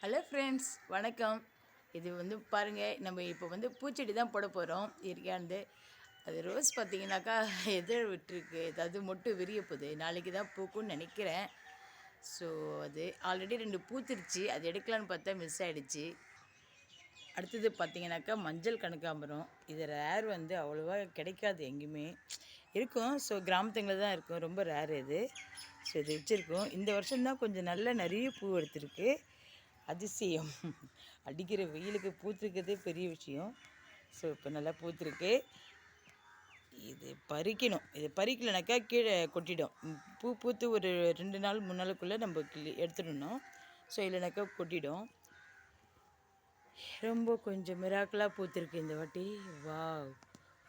Hello friends, வணக்கம். இது பாருங்கள், நம்ம இப்போ பூச்செடி தான் போட போகிறோம் இயற்கையானது. அது ரோஸ் பார்த்தீங்கன்னாக்கா எதிர் விட்டுருக்கு, ஏதாவது மொட்டு விரிய போகுது. நாளைக்கு தான் பூக்கும்னு நினைக்கிறேன். ஸோ அது ஆல்ரெடி 2 பூத்துருச்சு. அது எடுக்கலான்னு பார்த்தா மிஸ் ஆகிடுச்சு. அடுத்தது பார்த்தீங்கன்னாக்கா மஞ்சள் கனகாம்பரம். இது ரேர், அவ்வளோவா கிடைக்காது, எங்கேயுமே இருக்கும். ஸோ கிராமத்துங்களில் தான் இருக்கும், ரொம்ப ரேர் இது. ஸோ இது வச்சுருக்கோம். இந்த வருஷம்தான் கொஞ்சம் நல்ல நிறைய பூ எடுத்திருக்கு. அதிசயம். அடிக்கிற வெயிலுக்கு பூத்துருக்கிறதே பெரிய விஷயம். ஸோ இப்போ நல்லா பூத்துருக்கு. இது பறிக்கணும். இது பறிக்கலைனாக்கா கீழே கொட்டிடும். பூ பூத்து ஒரு 2 நாள் 3 நாளுக்குள்ளே நம்ம எடுத்துடணும். ஸோ இல்லைனாக்கா கொட்டிடும். ரொம்ப கொஞ்சம் மிராக்கலாக பூத்துருக்கு இந்த வாட்டி. வாவ்,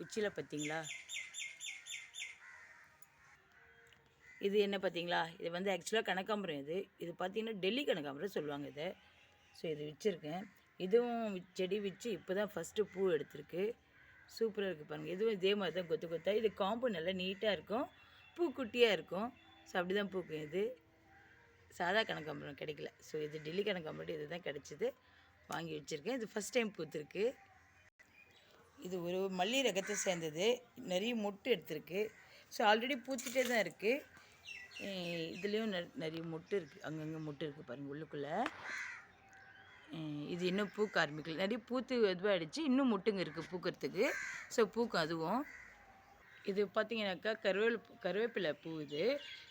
உச்சியில் பார்த்தீங்களா? இது என்ன பார்த்தீங்களா? இது ஆக்சுவலாக கனகாம்பரம். இது பார்த்தீங்கன்னா டெல்லி கனகாம்பரம் சொல்லுவாங்க இதை. ஸோ இது வச்சுருக்கேன். இதுவும் செடி வச்சு இப்போ தான் ஃபஸ்ட்டு பூ எடுத்திருக்கு. சூப்பராக இருக்குது பாருங்கள். இதுவும் இதே மாதிரி தான் கொத்து கொத்தா. இது காம்பு நல்லா நீட்டாக இருக்கும், பூ குட்டியாக இருக்கும். ஸோ அப்படி தான் பூக்கும். இது சாதா கனகாம்பரம் கிடைக்கல. ஸோ இது டெல்லி கனகாம்பரம், இது தான் கிடச்சிது. வாங்கி வச்சுருக்கேன். இது ஃபஸ்ட் டைம் பூத்துருக்கு. இது ஒரு மல்லி ரகத்தை சேர்ந்தது. நிறைய மொட்டு எடுத்திருக்கு. ஸோ ஆல்ரெடி பூத்துட்டே தான் இருக்குது. இதுலேயும் நிறைய மொட்டு இருக்குது, அங்கங்கே மொட்டு இருக்குது பாருங்கள் உள்ளுக்குள்ளே. இது இன்னும் பூக்க ஆரம்பிக்கல. நிறைய பூத்து இதுவாகிடுச்சு, இன்னும் மொட்டுங்க இருக்குது பூக்கிறதுக்கு. ஸோ பூக்கும் அதுவும். இது பார்த்தீங்கன்னாக்கா கருவேப்பிலை பூ இது.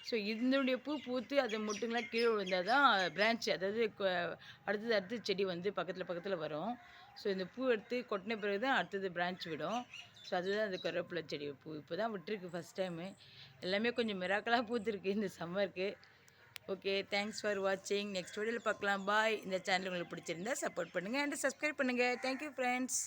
ஸோ இதனுடைய பூ பூத்து அது மொட்டுங்களாம் கீழே விழுந்தால் தான் பிரான்ச், அதாவது அடுத்தது செடி பக்கத்தில் வரும். ஸோ இந்த பூ எடுத்து கொட்டின பிறகு தான் அடுத்தது பிரான்ச் விடும். ஸோ அதுதான் அந்த கருவேப்பிலை செடி பூ இப்போ தான் விட்டுருக்கு ஃபஸ்ட் டைமு. எல்லாமே கொஞ்சம் மிராக்கலாக பூத்துருக்கு இந்த சம்மருக்கு. ஓகே, தேங்க்ஸ் ஃபார் வாட்சிங். நெக்ஸ்ட் வீடியோவில் பார்க்கலாம். பாய். இந்த சேனல் உங்களுக்கு பிடிச்சிருந்தா சப்போர்ட் பண்ணுங்கள் அண்ட் சப்ஸ்கிரைப் பண்ணுங்கள். Thank you friends.